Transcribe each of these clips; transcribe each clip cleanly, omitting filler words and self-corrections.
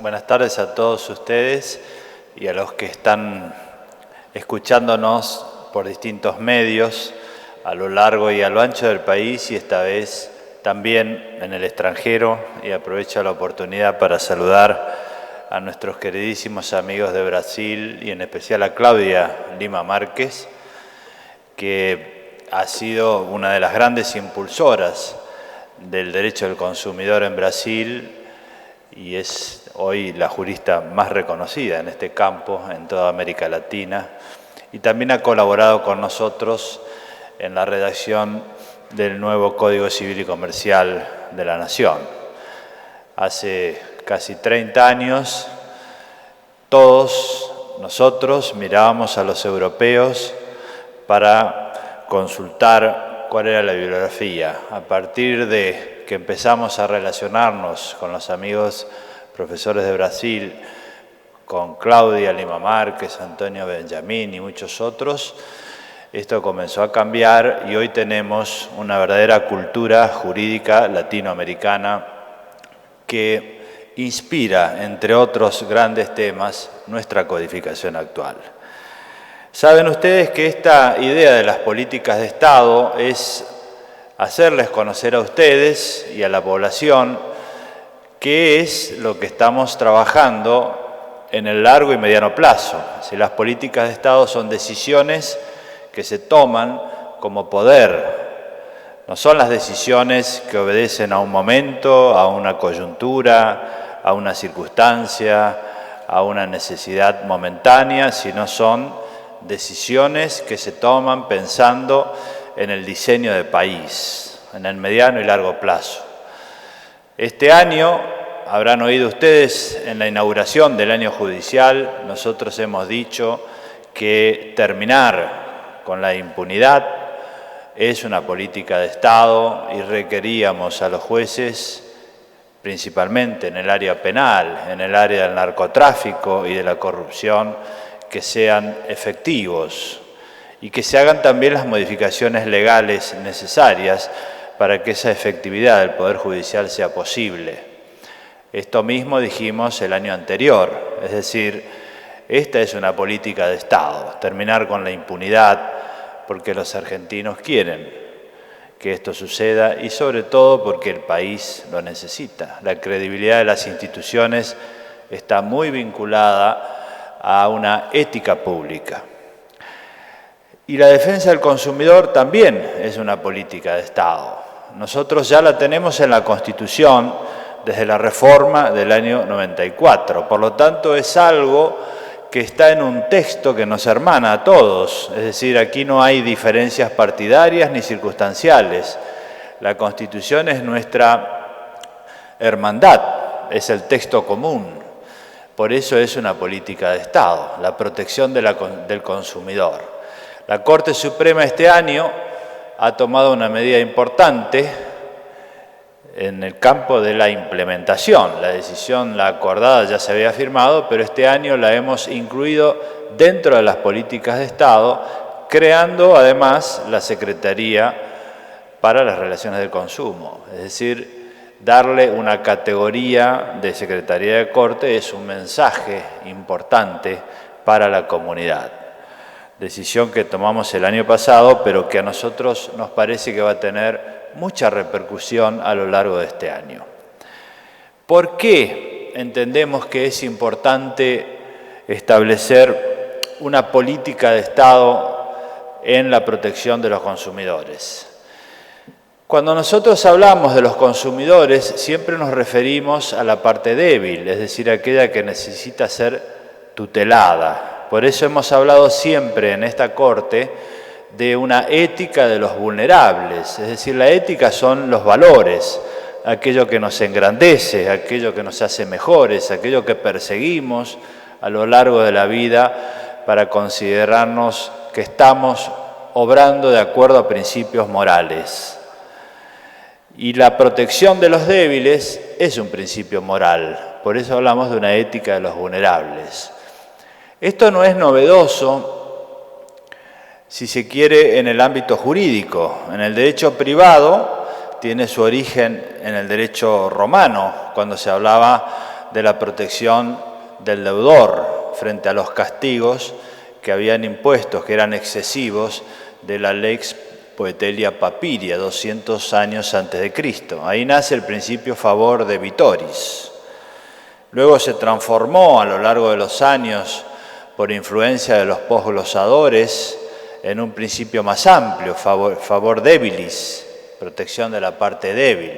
Buenas tardes a todos ustedes y a los que están escuchándonos por distintos medios a lo largo y a lo ancho del país y esta vez también en el extranjero. Y aprovecho la oportunidad para saludar a nuestros queridísimos amigos de Brasil y en especial a Claudia Lima Márquez, que ha sido una de las grandes impulsoras del derecho del consumidor en Brasil y es hoy la jurista más reconocida en este campo en toda América Latina, y también ha colaborado con nosotros en la redacción del nuevo Código Civil y Comercial de la Nación. Hace casi 30 años todos nosotros mirábamos a los europeos para consultar cuál era la bibliografía. A partir de que empezamos a relacionarnos con los amigos profesores de Brasil, con Claudia Lima Márquez, Antonio Benjamín y muchos otros, esto comenzó a cambiar y hoy tenemos una verdadera cultura jurídica latinoamericana que inspira, entre otros grandes temas, nuestra codificación actual. Saben ustedes que esta idea de las políticas de Estado es hacerles conocer a ustedes y a la población qué es lo que estamos trabajando en el largo y mediano plazo. Si las políticas de Estado son decisiones que se toman como poder, no son las decisiones que obedecen a un momento, a una coyuntura, a una circunstancia, a una necesidad momentánea, sino son decisiones que se toman pensando en el diseño de país, en el mediano y largo plazo. Este año, habrán oído ustedes en la inauguración del año judicial, nosotros hemos dicho que terminar con la impunidad es una política de Estado y requeríamos a los jueces, principalmente en el área penal, en el área del narcotráfico y de la corrupción, que sean efectivos y que se hagan también las modificaciones legales necesarias para que esa efectividad del Poder Judicial sea posible. Esto mismo dijimos el año anterior, es decir, esta es una política de Estado, terminar con la impunidad, porque los argentinos quieren que esto suceda y sobre todo porque el país lo necesita. La credibilidad de las instituciones está muy vinculada a una ética pública. Y la defensa del consumidor también es una política de Estado. Nosotros ya la tenemos en la Constitución desde la reforma del año 94. Por lo tanto, es algo que está en un texto que nos hermana a todos. Es decir, aquí no hay diferencias partidarias ni circunstanciales. La Constitución es nuestra hermandad, es el texto común. Por eso es una política de Estado, la protección del consumidor. La Corte Suprema este año ha tomado una medida importante en el campo de la implementación. La decisión, la acordada, ya se había firmado, pero este año la hemos incluido dentro de las políticas de Estado, creando además la Secretaría para las Relaciones del Consumo. Es decir, darle una categoría de Secretaría de Corte es un mensaje importante para la comunidad. Decisión que tomamos el año pasado, pero que a nosotros nos parece que va a tener mucha repercusión a lo largo de este año. ¿Por qué entendemos que es importante establecer una política de Estado en la protección de los consumidores? Cuando nosotros hablamos de los consumidores, siempre nos referimos a la parte débil, es decir, aquella que necesita ser tutelada. Por eso hemos hablado siempre en esta Corte de una ética de los vulnerables, es decir, la ética son los valores, aquello que nos engrandece, aquello que nos hace mejores, aquello que perseguimos a lo largo de la vida para considerarnos que estamos obrando de acuerdo a principios morales. Y la protección de los débiles es un principio moral, por eso hablamos de una ética de los vulnerables. Esto no es novedoso, si se quiere, en el ámbito jurídico. En el derecho privado tiene su origen en el derecho romano, cuando se hablaba de la protección del deudor frente a los castigos que habían impuestos, que eran excesivos, de la Lex Poetelia Papiria, 200 años antes de Cristo. Ahí nace el principio favor de Vitoris. Luego se transformó a lo largo de los años, por influencia de los posglosadores, en un principio más amplio, favor debilis, protección de la parte débil.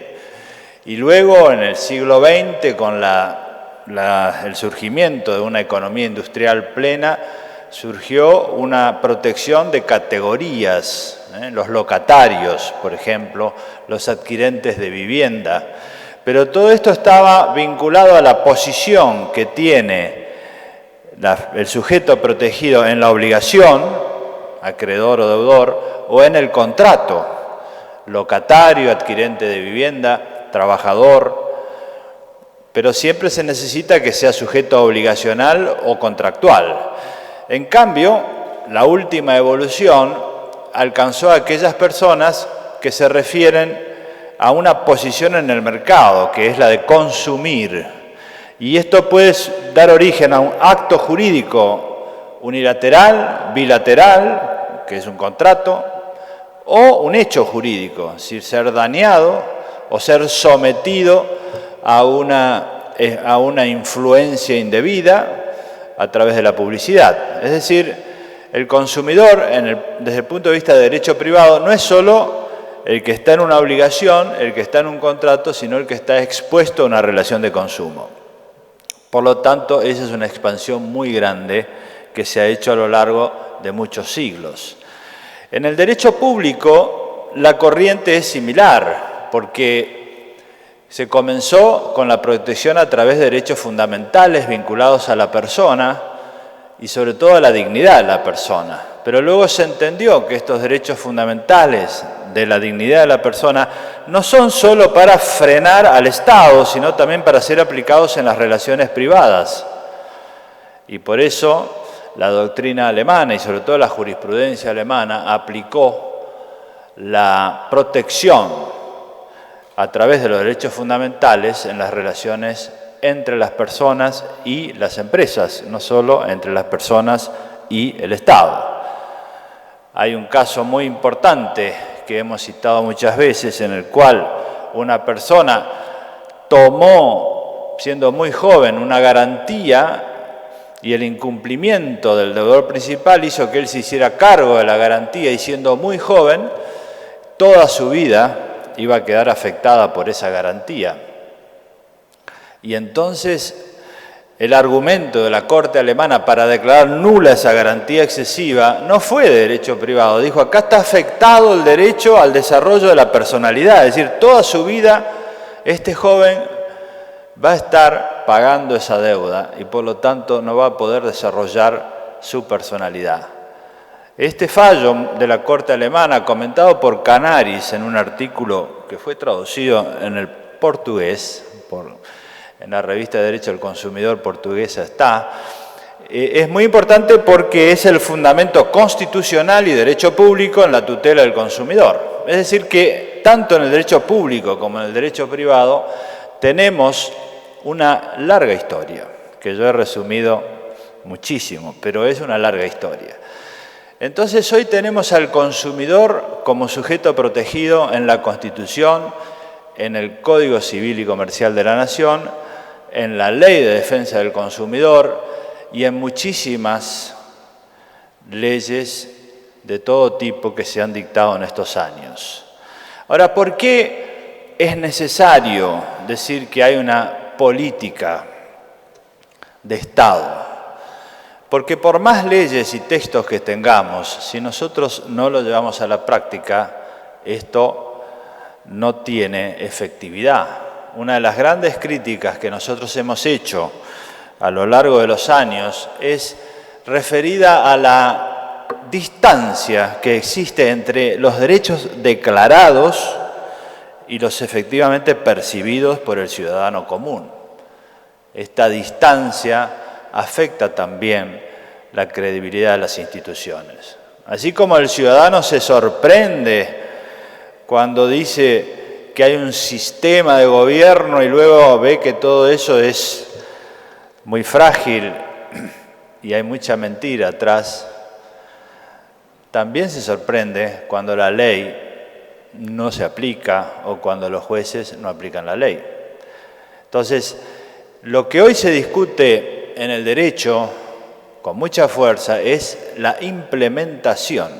Y luego, en el siglo XX, con el surgimiento de una economía industrial plena, surgió una protección de categorías, los locatarios, por ejemplo, los adquirentes de vivienda. Pero todo esto estaba vinculado a la posición que tiene el sujeto protegido en la obligación, acreedor o deudor, o en el contrato, locatario, adquirente de vivienda, trabajador, pero siempre se necesita que sea sujeto obligacional o contractual. En cambio, la última evolución alcanzó a aquellas personas que se refieren a una posición en el mercado, que es la de consumir. Y esto puede dar origen a un acto jurídico unilateral, bilateral, que es un contrato, o un hecho jurídico, es decir, ser dañado o ser sometido a una influencia indebida a través de la publicidad. Es decir, el consumidor, desde el punto de vista de derecho privado, no es solo el que está en una obligación, el que está en un contrato, sino el que está expuesto a una relación de consumo. Por lo tanto, esa es una expansión muy grande que se ha hecho a lo largo de muchos siglos. En el derecho público, la corriente es similar, porque se comenzó con la protección a través de derechos fundamentales vinculados a la persona y sobre todo a la dignidad de la persona. Pero luego se entendió que estos derechos fundamentales de la dignidad de la persona no son solo para frenar al Estado, sino también para ser aplicados en las relaciones privadas. Y por eso la doctrina alemana y sobre todo la jurisprudencia alemana aplicó la protección a través de los derechos fundamentales en las relaciones entre las personas y las empresas, no solo entre las personas y el Estado. Hay un caso muy importante que hemos citado muchas veces, en el cual una persona tomó, siendo muy joven, una garantía y el incumplimiento del deudor principal hizo que él se hiciera cargo de la garantía y siendo muy joven, toda su vida iba a quedar afectada por esa garantía. Y entonces el argumento de la Corte alemana para declarar nula esa garantía excesiva no fue de derecho privado. Dijo, acá está afectado el derecho al desarrollo de la personalidad. Es decir, toda su vida este joven va a estar pagando esa deuda y por lo tanto no va a poder desarrollar su personalidad. Este fallo de la Corte alemana, comentado por Canaris en un artículo que fue traducido en el portugués, en la revista de Derecho del Consumidor portuguesa está, es muy importante porque es el fundamento constitucional y derecho público en la tutela del consumidor. Es decir, que tanto en el derecho público como en el derecho privado tenemos una larga historia, que yo he resumido muchísimo, pero es una larga historia. Entonces hoy tenemos al consumidor como sujeto protegido en la Constitución, en el Código Civil y Comercial de la Nación, en la Ley de Defensa del Consumidor y en muchísimas leyes de todo tipo que se han dictado en estos años. Ahora, ¿por qué es necesario decir que hay una política de Estado? Porque por más leyes y textos que tengamos, si nosotros no lo llevamos a la práctica, esto no tiene efectividad. Una de las grandes críticas que nosotros hemos hecho a lo largo de los años es referida a la distancia que existe entre los derechos declarados y los efectivamente percibidos por el ciudadano común. Esta distancia afecta también la credibilidad de las instituciones. Así como el ciudadano se sorprende cuando dice que hay un sistema de gobierno y luego ve que todo eso es muy frágil y hay mucha mentira atrás, también se sorprende cuando la ley no se aplica o cuando los jueces no aplican la ley. Entonces, lo que hoy se discute en el derecho con mucha fuerza es la implementación,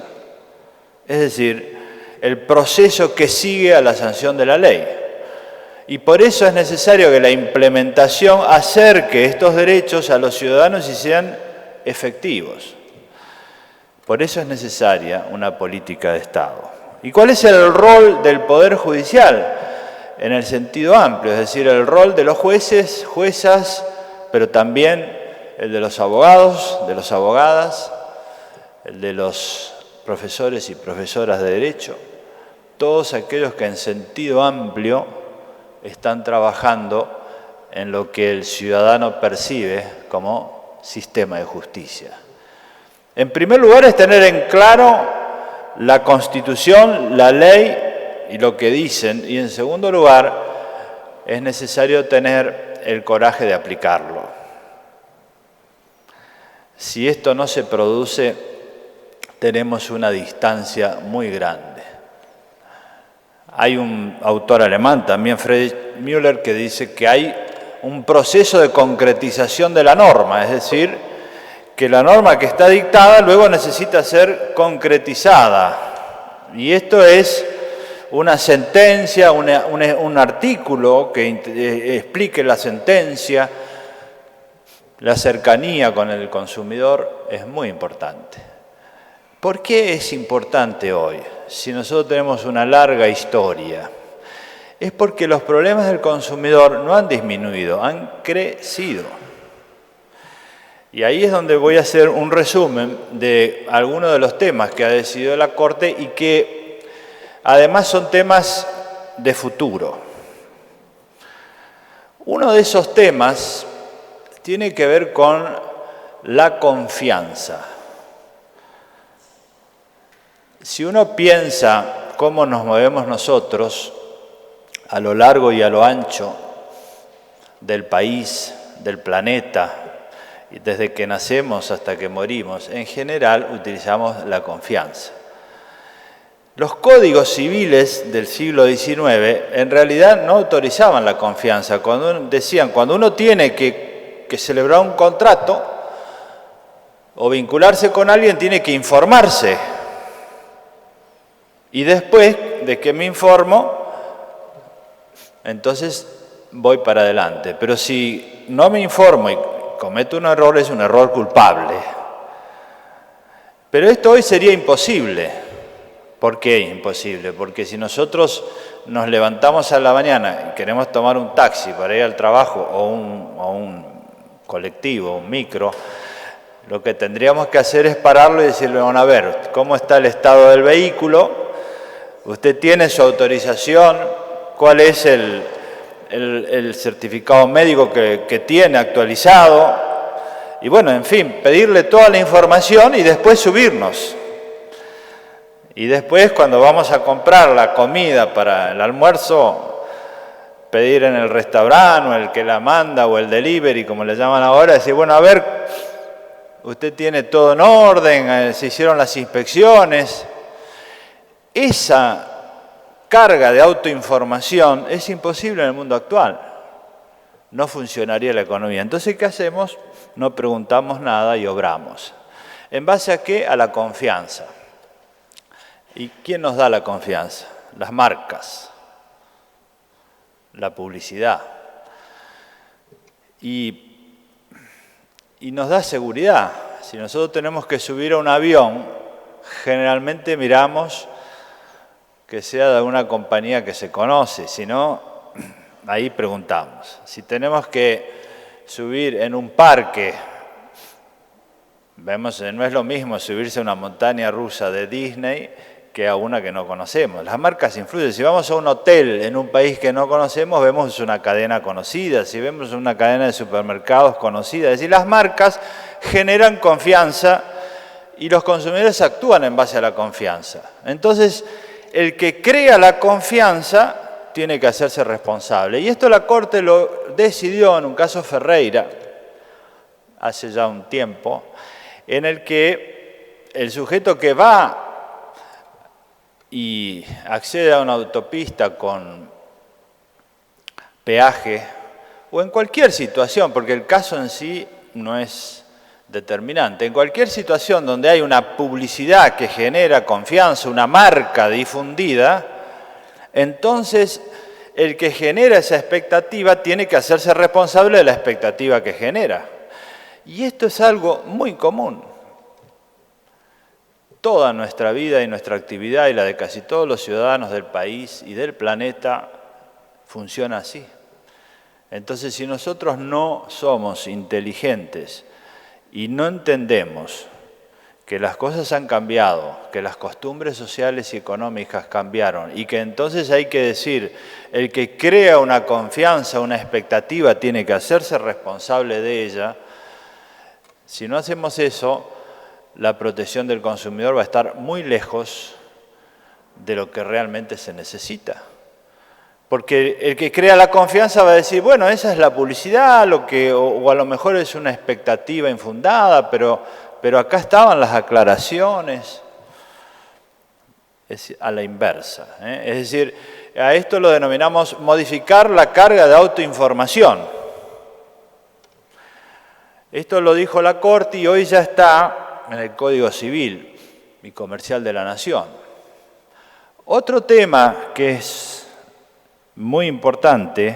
es decir, el proceso que sigue a la sanción de la ley. Y por eso es necesario que la implementación acerque estos derechos a los ciudadanos y sean efectivos. Por eso es necesaria una política de Estado. ¿Y cuál es el rol del Poder Judicial? En el sentido amplio, es decir, el rol de los jueces, juezas, pero también el de los abogados, de las abogadas, el de los profesores y profesoras de Derecho, todos aquellos que en sentido amplio están trabajando en lo que el ciudadano percibe como sistema de justicia. En primer lugar es tener en claro la Constitución, la ley y lo que dicen, y en segundo lugar es necesario tener el coraje de aplicarlo. Si esto no se produce, tenemos una distancia muy grande. Hay un autor alemán, también Friedrich Müller, que dice que hay un proceso de concretización de la norma, es decir, que la norma que está dictada luego necesita ser concretizada. Y esto es una sentencia, un artículo que explique la sentencia. La cercanía con el consumidor es muy importante. ¿Por qué es importante hoy? Si nosotros tenemos una larga historia, es porque los problemas del consumidor no han disminuido, han crecido. Y ahí es donde voy a hacer un resumen de algunos de los temas que ha decidido la Corte y que además son temas de futuro. Uno de esos temas tiene que ver con la confianza. Si uno piensa cómo nos movemos nosotros a lo largo y a lo ancho del país, del planeta, y desde que nacemos hasta que morimos, en general utilizamos la confianza. Los códigos civiles del siglo XIX en realidad no autorizaban la confianza. Decían, cuando uno tiene que celebrar un contrato o vincularse con alguien, tiene que informarse. Y después de que me informo, entonces voy para adelante. Pero si no me informo y cometo un error, es un error culpable. Pero esto hoy sería imposible. ¿Por qué imposible? Porque si nosotros nos levantamos a la mañana y queremos tomar un taxi para ir al trabajo o un colectivo, un micro, lo que tendríamos que hacer es pararlo y decirle, bueno, a ver, ¿cómo está el estado del vehículo? ¿Usted tiene su autorización? ¿Cuál es el certificado médico que tiene actualizado? Y bueno, en fin, pedirle toda la información y después subirnos. Y después, cuando vamos a comprar la comida para el almuerzo, pedir en el restaurante o el que la manda o el delivery, como le llaman ahora, decir, bueno, a ver, usted tiene todo en orden, se hicieron las inspecciones. Esa carga de autoinformación es imposible en el mundo actual. No funcionaría la economía. Entonces, ¿qué hacemos? No preguntamos nada y obramos. ¿En base a qué? A la confianza. ¿Y quién nos da la confianza? Las marcas, la publicidad. Y nos da seguridad. Si nosotros tenemos que subir a un avión, generalmente miramos que sea de una compañía que se conoce, si no, ahí preguntamos. Si tenemos que subir en un parque, vemos, no es lo mismo subirse a una montaña rusa de Disney que a una que no conocemos. Las marcas influyen. Si vamos a un hotel en un país que no conocemos, vemos una cadena conocida. Si vemos una cadena de supermercados conocida. Es decir, las marcas generan confianza y los consumidores actúan en base a la confianza. Entonces, el que crea la confianza tiene que hacerse responsable. Y esto la Corte lo decidió en un caso Ferreira, hace ya un tiempo, en el que el sujeto que va y accede a una autopista con peaje, o en cualquier situación, porque el caso en sí no es determinante, en cualquier situación donde hay una publicidad que genera confianza, una marca difundida, entonces el que genera esa expectativa tiene que hacerse responsable de la expectativa que genera. Y esto es algo muy común. Toda nuestra vida y nuestra actividad y la de casi todos los ciudadanos del país y del planeta funciona así. Entonces, si nosotros no somos inteligentes y no entendemos que las cosas han cambiado, que las costumbres sociales y económicas cambiaron y que entonces hay que decir, el que crea una confianza, una expectativa, tiene que hacerse responsable de ella, si no hacemos eso, la protección del consumidor va a estar muy lejos de lo que realmente se necesita. Porque el que crea la confianza va a decir, bueno, esa es la publicidad, o a lo mejor es una expectativa infundada, pero acá estaban las aclaraciones. Es a la inversa, ¿eh? Es decir, a esto lo denominamos modificar la carga de autoinformación. Esto lo dijo la Corte y hoy ya está en el Código Civil y Comercial de la Nación. Otro tema que es muy importante,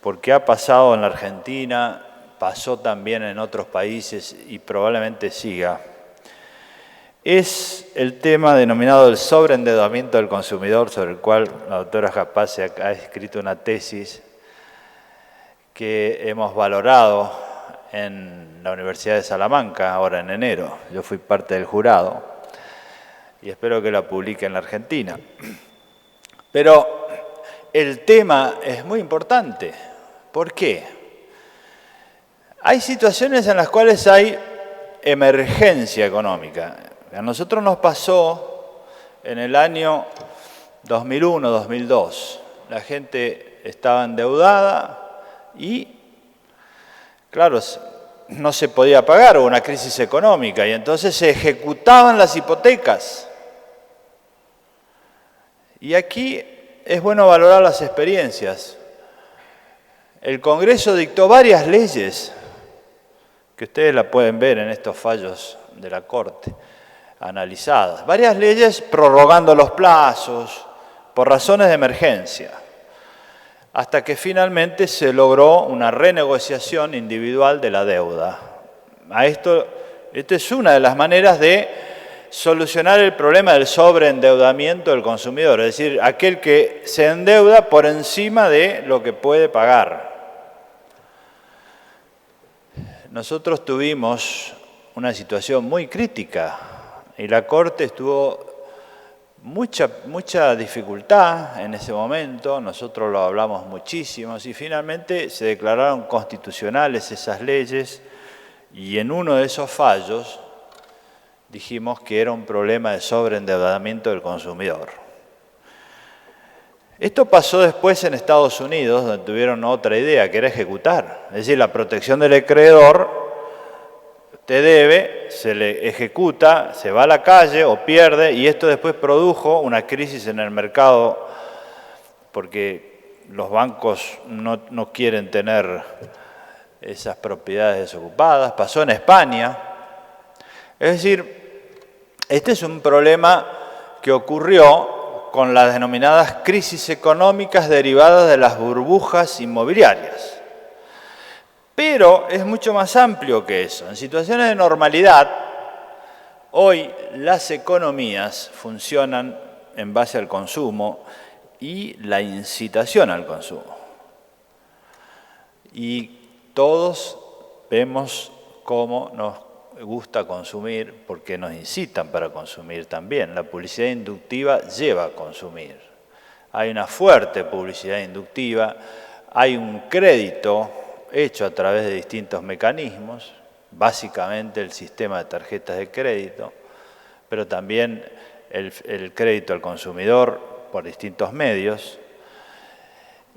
porque ha pasado en la Argentina, pasó también en otros países y probablemente siga, es el tema denominado el sobreendeudamiento del consumidor, sobre el cual la doctora Jaspase ha escrito una tesis que hemos valorado en la Universidad de Salamanca, ahora en enero. Yo fui parte del jurado y espero que la publique en la Argentina. Pero el tema es muy importante. ¿Por qué? Hay situaciones en las cuales hay emergencia económica. A nosotros nos pasó en el año 2001-2002. La gente estaba endeudada y, claro, no se podía pagar, hubo una crisis económica y entonces se ejecutaban las hipotecas. Y aquí es bueno valorar las experiencias. El Congreso dictó varias leyes, que ustedes la pueden ver en estos fallos de la Corte, analizadas. Varias leyes prorrogando los plazos por razones de emergencia, hasta que finalmente se logró una renegociación individual de la deuda. Esta es una de las maneras de solucionar el problema del sobreendeudamiento del consumidor, es decir, aquel que se endeuda por encima de lo que puede pagar. Nosotros tuvimos una situación muy crítica y la Corte estuvo mucha dificultad en ese momento, nosotros lo hablamos muchísimo y finalmente se declararon constitucionales esas leyes y en uno de esos fallos dijimos que era un problema de sobreendeudamiento del consumidor. Esto pasó después en Estados Unidos, donde tuvieron otra idea, que era ejecutar. Es decir, la protección del acreedor, usted debe, se le ejecuta, se va a la calle o pierde, y esto después produjo una crisis en el mercado, porque los bancos no quieren tener esas propiedades desocupadas. Pasó en España. Es decir, este es un problema que ocurrió con las denominadas crisis económicas derivadas de las burbujas inmobiliarias. Pero es mucho más amplio que eso. En situaciones de normalidad, hoy las economías funcionan en base al consumo y la incitación al consumo. Y todos vemos cómo nos gusta consumir porque nos incitan para consumir también. La publicidad inductiva lleva a consumir. Hay una fuerte publicidad inductiva, hay un crédito hecho a través de distintos mecanismos, básicamente el sistema de tarjetas de crédito, pero también el crédito al consumidor por distintos medios.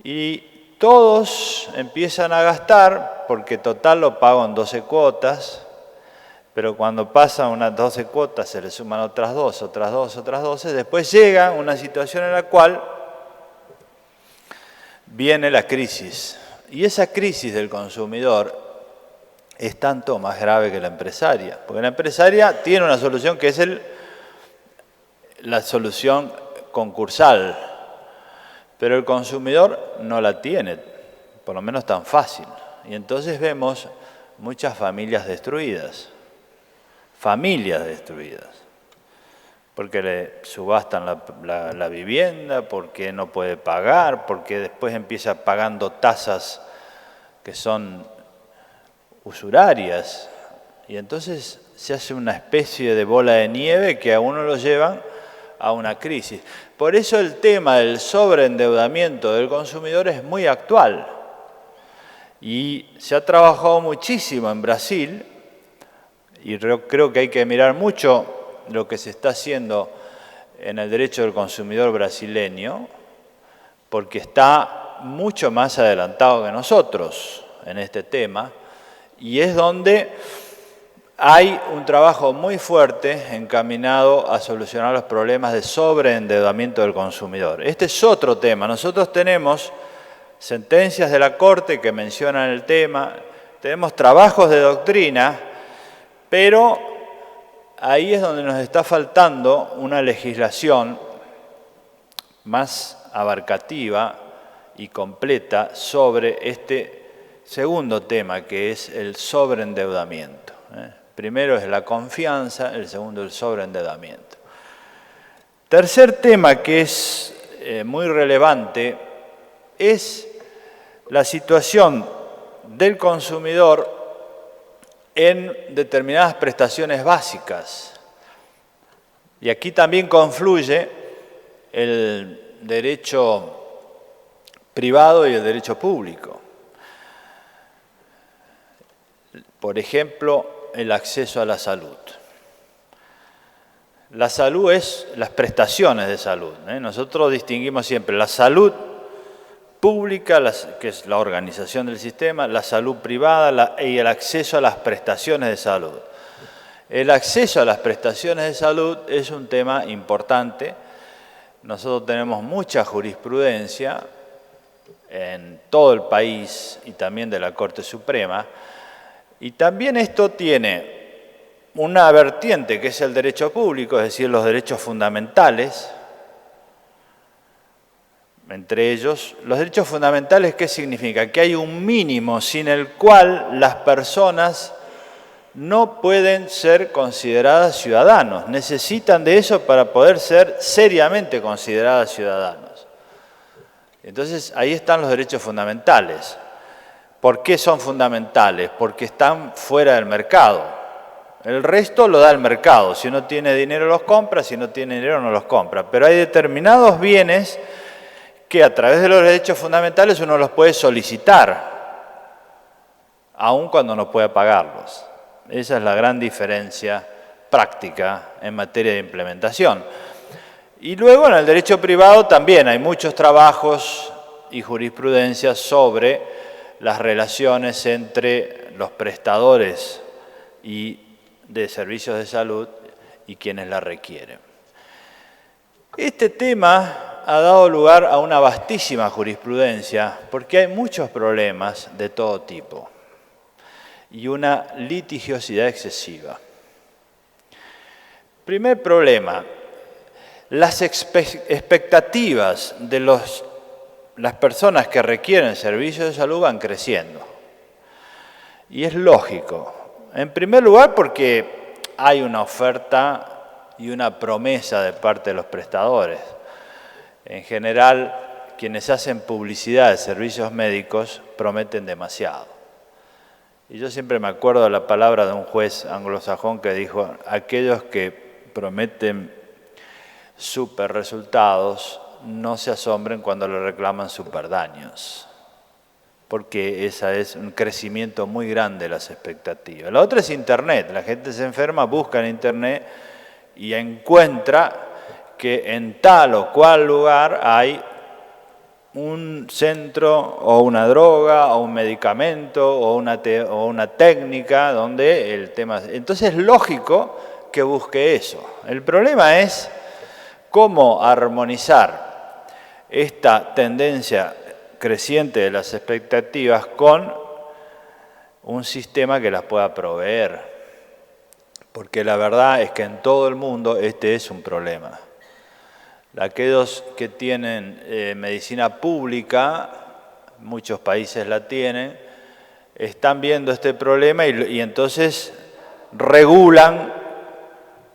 Y todos empiezan a gastar porque total lo pago en 12 cuotas, pero cuando pasan unas 12 cuotas se le suman otras 12, otras 12, otras 12, después llega una situación en la cual viene la crisis. Y esa crisis del consumidor es tanto más grave que la empresaria, porque la empresaria tiene una solución que es la solución concursal, pero el consumidor no la tiene, por lo menos tan fácil. Y entonces vemos muchas familias destruidas, porque le subastan la vivienda, porque no puede pagar, porque después empieza pagando tasas que son usurarias, y entonces se hace una especie de bola de nieve que a uno lo llevan a una crisis. Por eso el tema del sobreendeudamiento del consumidor es muy actual, y se ha trabajado muchísimo en Brasil, y creo que hay que mirar mucho lo que se está haciendo en el derecho del consumidor brasileño, porque está mucho más adelantado que nosotros en este tema, y es donde hay un trabajo muy fuerte encaminado a solucionar los problemas de sobreendeudamiento del consumidor. Este es otro tema. Nosotros tenemos sentencias de la Corte que mencionan el tema, tenemos trabajos de doctrina, pero ahí es donde nos está faltando una legislación más abarcativa y completa sobre este segundo tema, que es el sobreendeudamiento. Primero es la confianza, el segundo el sobreendeudamiento. Tercer tema que es muy relevante es la situación del consumidor en determinadas prestaciones básicas. Y aquí también confluye el derecho privado y el derecho público. Por ejemplo, el acceso a la salud. La salud es las prestaciones de salud. Nosotros distinguimos siempre la salud pública, que es la organización del sistema, la salud privada y el acceso a las prestaciones de salud. El acceso a las prestaciones de salud es un tema importante. Nosotros tenemos mucha jurisprudencia en todo el país y también de la Corte Suprema, y también esto tiene una vertiente que es el derecho público, es decir, los derechos fundamentales. Entre ellos, los derechos fundamentales, ¿qué significa? Que hay un mínimo sin el cual las personas no pueden ser consideradas ciudadanos. Necesitan de eso para poder ser seriamente consideradas ciudadanos. Entonces, ahí están los derechos fundamentales. ¿Por qué son fundamentales? Porque están fuera del mercado. El resto lo da el mercado. Si uno tiene dinero los compra, si no tiene dinero no los compra. Pero hay determinados bienes que a través de los derechos fundamentales uno los puede solicitar, aun cuando no pueda pagarlos. Esa es la gran diferencia práctica en materia de implementación. Y luego en el derecho privado también hay muchos trabajos y jurisprudencia sobre las relaciones entre los prestadores de servicios de salud y quienes la requieren. Este tema ha dado lugar a una vastísima jurisprudencia porque hay muchos problemas de todo tipo y una litigiosidad excesiva. Primer problema, las expectativas de las personas que requieren servicios de salud van creciendo. Y es lógico. En primer lugar porque hay una oferta y una promesa de parte de los prestadores. En general, quienes hacen publicidad de servicios médicos prometen demasiado. Y yo siempre me acuerdo de la palabra de un juez anglosajón que dijo: aquellos que prometen super resultados no se asombren cuando le reclaman superdaños, porque ese es un crecimiento muy grande de las expectativas. La otra es Internet. La gente se enferma, busca en Internet y encuentra que en tal o cual lugar hay un centro o una droga o un medicamento o una técnica donde el tema... Entonces es lógico que busque eso. El problema es cómo armonizar esta tendencia creciente de las expectativas con un sistema que las pueda proveer. Porque la verdad es que en todo el mundo este es un problema. Aquellos que tienen medicina pública, muchos países la tienen, están viendo este problema y entonces regulan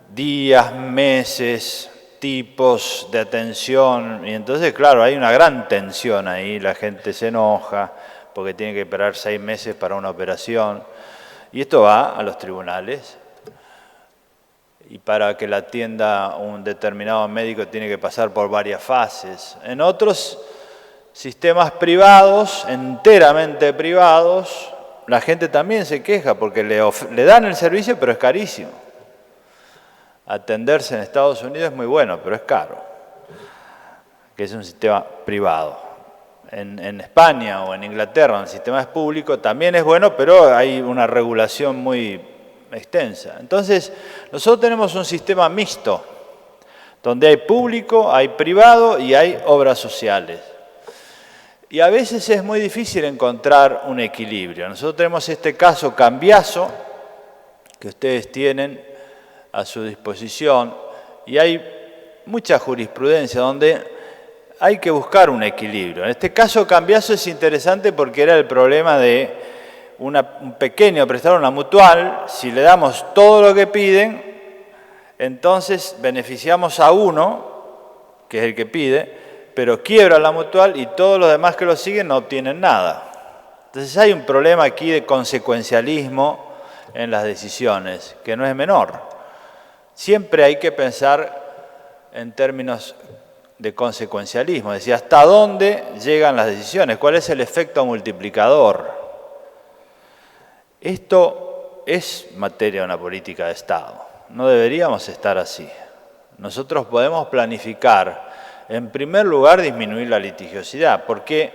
días, meses, tipos de atención. Y entonces, claro, hay una gran tensión ahí, la gente se enoja porque tiene que esperar 6 meses para una operación. Y esto va a los tribunales. Y para que la atienda un determinado médico tiene que pasar por varias fases. En otros sistemas privados, enteramente privados, la gente también se queja porque le dan el servicio, pero es carísimo. Atenderse en Estados Unidos es muy bueno, pero es caro, que es un sistema privado. En España o en Inglaterra, el sistema es público, también es bueno, pero hay una regulación muy extensa. Entonces, nosotros tenemos un sistema mixto, donde hay público, hay privado y hay obras sociales. Y a veces es muy difícil encontrar un equilibrio. Nosotros tenemos este caso Cambiaso, que ustedes tienen a su disposición, y hay mucha jurisprudencia donde hay que buscar un equilibrio. En este caso Cambiaso es interesante porque era el problema de un pequeño prestador, una mutual. Si le damos todo lo que piden, entonces beneficiamos a uno, que es el que pide, pero quiebra la mutual y todos los demás que lo siguen no obtienen nada. Entonces hay un problema aquí de consecuencialismo en las decisiones, que no es menor. Siempre hay que pensar en términos de consecuencialismo, es decir, hasta dónde llegan las decisiones, cuál es el efecto multiplicador. Esto es materia de una política de Estado. No deberíamos estar así. Nosotros podemos planificar, en primer lugar, disminuir la litigiosidad, porque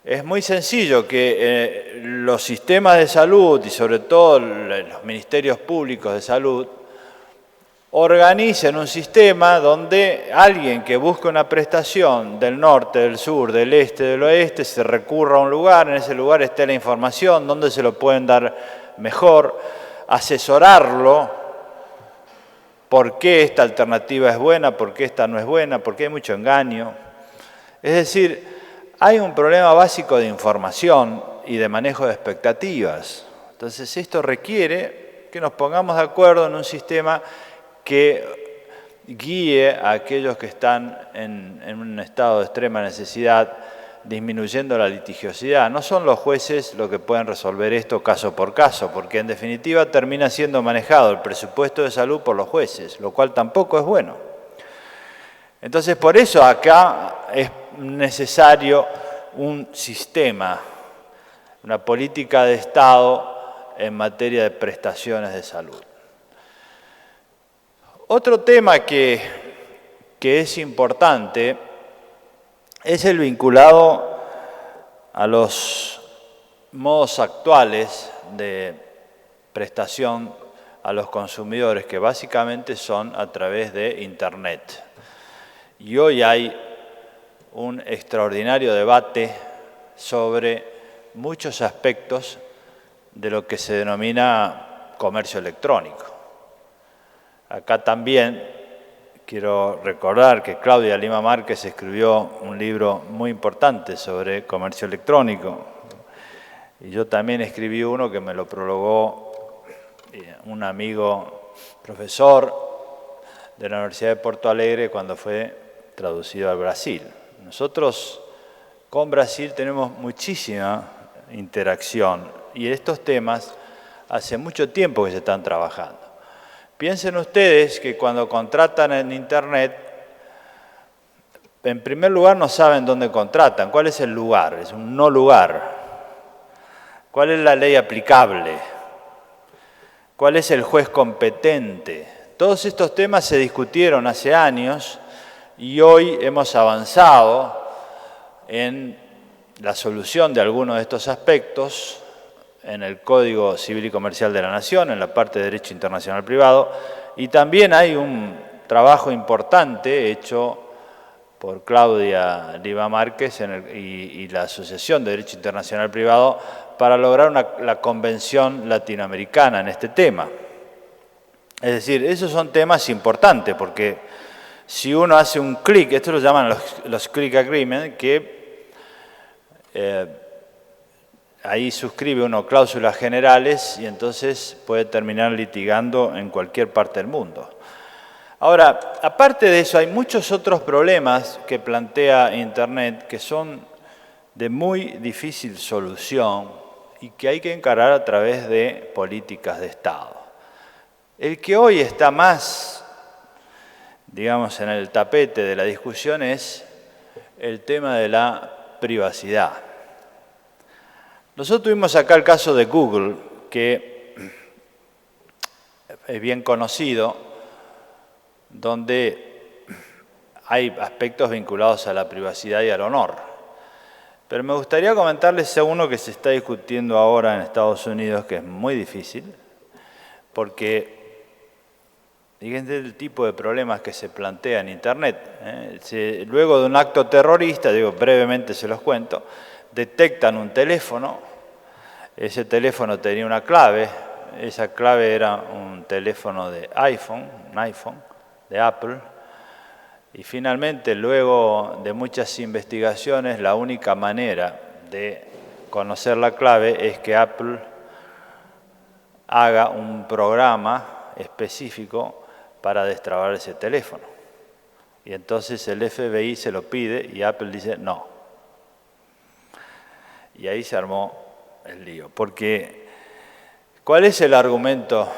es muy sencillo que los sistemas de salud y sobre todo los ministerios públicos de salud organicen un sistema donde alguien que busque una prestación del norte, del sur, del este, del oeste, se recurra a un lugar, en ese lugar esté la información, donde se lo pueden dar mejor, asesorarlo, por qué esta alternativa es buena, por qué esta no es buena, por qué hay mucho engaño. Es decir, hay un problema básico de información y de manejo de expectativas. Entonces esto requiere que nos pongamos de acuerdo en un sistema que guíe a aquellos que están en un estado de extrema necesidad, disminuyendo la litigiosidad. No son los jueces los que pueden resolver esto caso por caso, porque en definitiva termina siendo manejado el presupuesto de salud por los jueces, lo cual tampoco es bueno. Entonces, por eso acá es necesario un sistema, una política de Estado en materia de prestaciones de salud. Otro tema que es importante es el vinculado a los modos actuales de prestación a los consumidores, que básicamente son a través de Internet. Y hoy hay un extraordinario debate sobre muchos aspectos de lo que se denomina comercio electrónico. Acá también quiero recordar que Claudia Lima Márquez escribió un libro muy importante sobre comercio electrónico. Y yo también escribí uno que me lo prologó un amigo profesor de la Universidad de Porto Alegre cuando fue traducido al Brasil. Nosotros con Brasil tenemos muchísima interacción y estos temas hace mucho tiempo que se están trabajando. Piensen ustedes que cuando contratan en Internet, en primer lugar no saben dónde contratan. ¿Cuál es el lugar? Es un no lugar. ¿Cuál es la ley aplicable? ¿Cuál es el juez competente? Todos estos temas se discutieron hace años y hoy hemos avanzado en la solución de algunos de estos aspectos en el Código Civil y Comercial de la Nación, en la parte de Derecho Internacional Privado, y también hay un trabajo importante hecho por Claudia Liva Márquez y la Asociación de Derecho Internacional Privado para lograr la Convención Latinoamericana en este tema. Es decir, esos son temas importantes porque si uno hace un clic, esto lo llaman los click agreements, que ahí suscribe uno cláusulas generales y entonces puede terminar litigando en cualquier parte del mundo. Ahora, aparte de eso, hay muchos otros problemas que plantea Internet que son de muy difícil solución y que hay que encarar a través de políticas de Estado. El que hoy está más, digamos, en el tapete de la discusión es el tema de la privacidad. Nosotros tuvimos acá el caso de Google, que es bien conocido, donde hay aspectos vinculados a la privacidad y al honor. Pero me gustaría comentarles a uno que se está discutiendo ahora en Estados Unidos, que es muy difícil, porque fíjense el tipo de problemas que se plantea en Internet. Luego de un acto terrorista, digo brevemente se los cuento, detectan un teléfono, ese teléfono tenía una clave, esa clave era un teléfono de un iPhone, de Apple, y finalmente, luego de muchas investigaciones, la única manera de conocer la clave es que Apple haga un programa específico para destrabar ese teléfono. Y entonces el FBI se lo pide y Apple dice no. Y ahí se armó el lío. Porque, ¿cuál es el argumento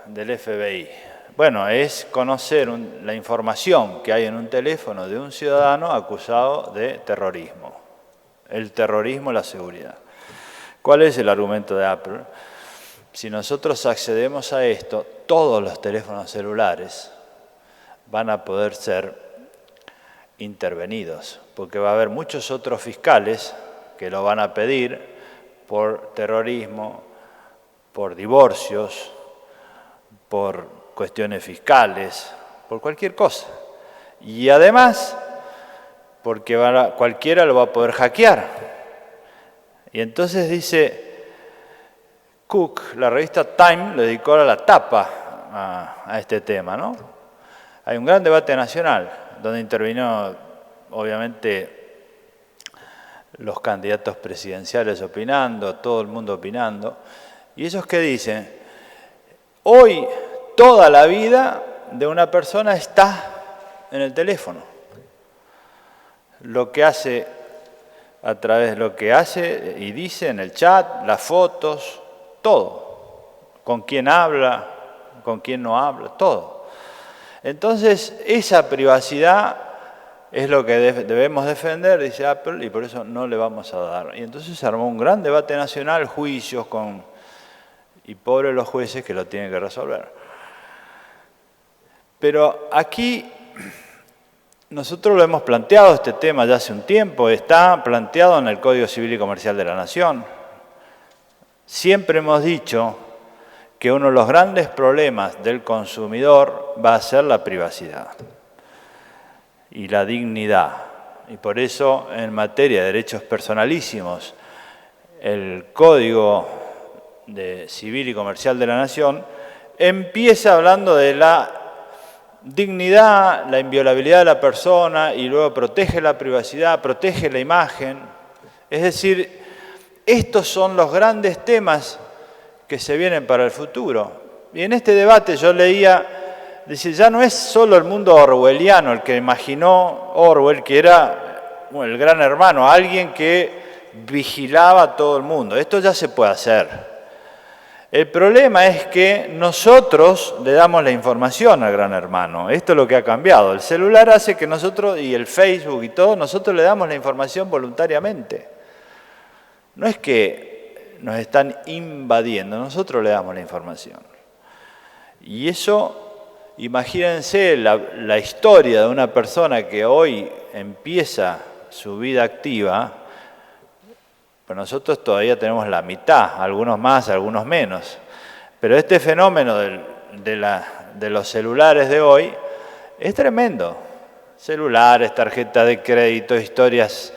del FBI? Bueno, es conocer la información que hay en un teléfono de un ciudadano acusado de terrorismo. El terrorismo, la seguridad. ¿Cuál es el argumento de Apple? Si nosotros accedemos a esto, todos los teléfonos celulares van a poder ser intervenidos, porque va a haber muchos otros fiscales que lo van a pedir por terrorismo, por divorcios, por cuestiones fiscales, por cualquier cosa. Y además, porque cualquiera lo va a poder hackear. Y entonces dice Cook, la revista Time le dedicó la tapa a este tema, ¿no? Hay un gran debate nacional donde intervino, obviamente, los candidatos presidenciales opinando, todo el mundo opinando. ¿Y ellos qué dicen? Hoy toda la vida de una persona está en el teléfono. Lo que hace a través de lo que hace y dice en el chat, las fotos, todo. Con quién habla, con quién no habla, todo. Entonces, esa privacidad es lo que debemos defender, dice Apple, y por eso no le vamos a dar. Y entonces se armó un gran debate nacional, juicios y pobres los jueces que lo tienen que resolver. Pero aquí nosotros lo hemos planteado, este tema ya hace un tiempo, está planteado en el Código Civil y Comercial de la Nación. Siempre hemos dicho que uno de los grandes problemas del consumidor va a ser la privacidad y la dignidad. Y por eso, en materia de derechos personalísimos, el Código Civil y Comercial de la Nación empieza hablando de la dignidad, la inviolabilidad de la persona y luego protege la privacidad, protege la imagen. Es decir, estos son los grandes temas que se vienen para el futuro. Y en este debate yo leía, dice, ya no es solo el mundo orwelliano el que imaginó Orwell, que era el gran hermano, alguien que vigilaba a todo el mundo. Esto ya se puede hacer. El problema es que nosotros le damos la información al gran hermano. Esto es lo que ha cambiado. El celular hace que nosotros, y el Facebook y todo, nosotros le damos la información voluntariamente. No es que nos están invadiendo, nosotros le damos la información. Y eso, imagínense la historia de una persona que hoy empieza su vida activa, pues nosotros todavía tenemos la mitad, algunos más, algunos menos. Pero este fenómeno de los celulares de hoy es tremendo. Celulares, tarjetas de crédito, historias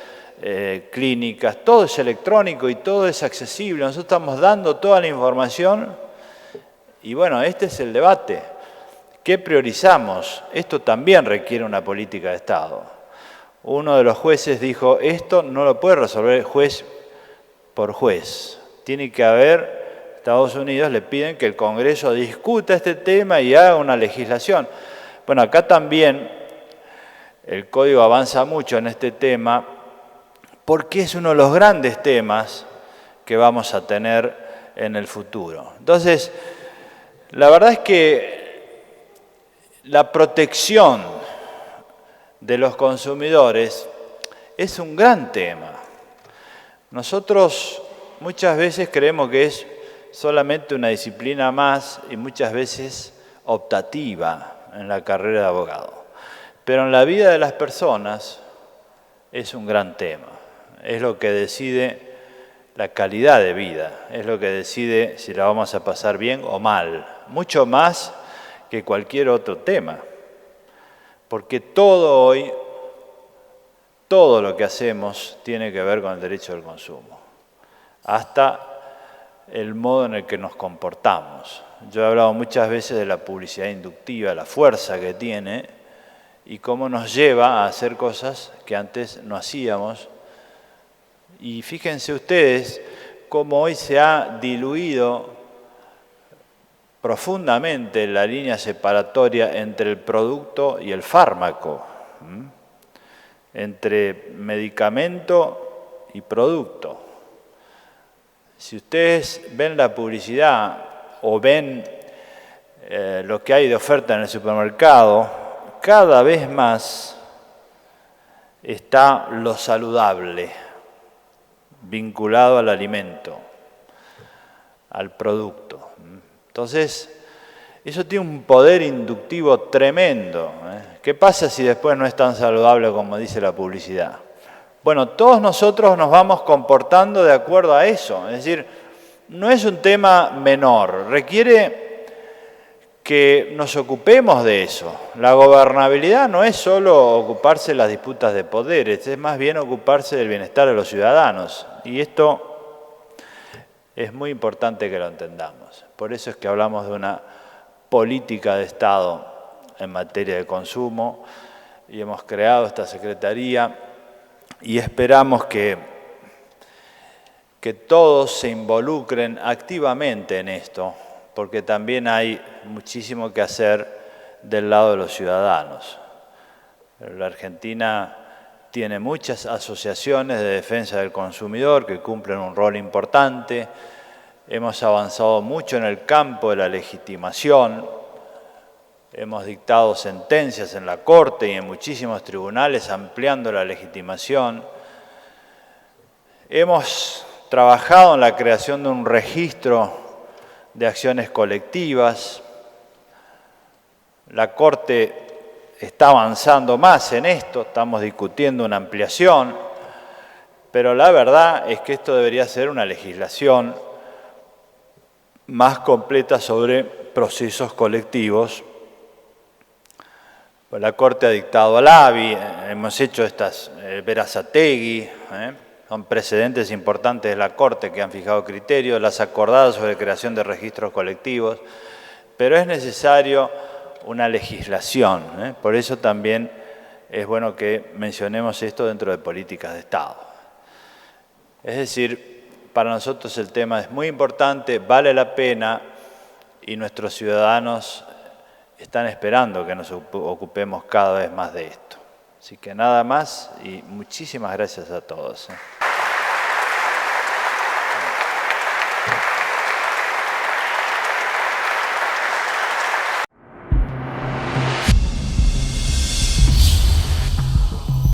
clínicas, todo es electrónico y todo es accesible. Nosotros estamos dando toda la información y bueno, este es el debate. ¿Qué priorizamos? Esto también requiere una política de Estado. Uno de los jueces dijo, esto no lo puede resolver juez por juez. Tiene que haber, Estados Unidos le piden que el Congreso discuta este tema y haga una legislación. Bueno, acá también el Código avanza mucho en este tema porque es uno de los grandes temas que vamos a tener en el futuro. Entonces, la verdad es que la protección de los consumidores es un gran tema. Nosotros muchas veces creemos que es solamente una disciplina más y muchas veces optativa en la carrera de abogado. Pero en la vida de las personas es un gran tema. Es lo que decide la calidad de vida, es lo que decide si la vamos a pasar bien o mal. Mucho más que cualquier otro tema. Porque todo hoy, todo lo que hacemos tiene que ver con el derecho del consumo. Hasta el modo en el que nos comportamos. Yo he hablado muchas veces de la publicidad inductiva, la fuerza que tiene y cómo nos lleva a hacer cosas que antes no hacíamos. Y fíjense ustedes cómo hoy se ha diluido profundamente la línea separatoria entre el producto y el fármaco, entre medicamento y producto. Si ustedes ven la publicidad o ven lo que hay de oferta en el supermercado, cada vez más está lo saludable vinculado al alimento, al producto. Entonces, eso tiene un poder inductivo tremendo. ¿Qué pasa si después no es tan saludable como dice la publicidad? Bueno, todos nosotros nos vamos comportando de acuerdo a eso. Es decir, no es un tema menor, requiere que nos ocupemos de eso. La gobernabilidad no es solo ocuparse de las disputas de poderes, es más bien ocuparse del bienestar de los ciudadanos. Y esto es muy importante que lo entendamos. Por eso es que hablamos de una política de Estado en materia de consumo y hemos creado esta secretaría y esperamos que todos se involucren activamente en esto, porque también hay muchísimo que hacer del lado de los ciudadanos. La Argentina tiene muchas asociaciones de defensa del consumidor que cumplen un rol importante. Hemos avanzado mucho en el campo de la legitimación. Hemos dictado sentencias en la Corte y en muchísimos tribunales ampliando la legitimación. Hemos trabajado en la creación de un registro de acciones colectivas. La Corte está avanzando más en esto, estamos discutiendo una ampliación, pero la verdad es que esto debería ser una legislación más completa sobre procesos colectivos. La Corte ha dictado al ABI, hemos hecho estas Berazategui, son precedentes importantes de la Corte que han fijado criterios, las acordadas sobre creación de registros colectivos, pero es necesario una legislación, por eso también es bueno que mencionemos esto dentro de políticas de Estado. Es decir, para nosotros el tema es muy importante, vale la pena y nuestros ciudadanos están esperando que nos ocupemos cada vez más de esto. Así que nada más y muchísimas gracias a todos.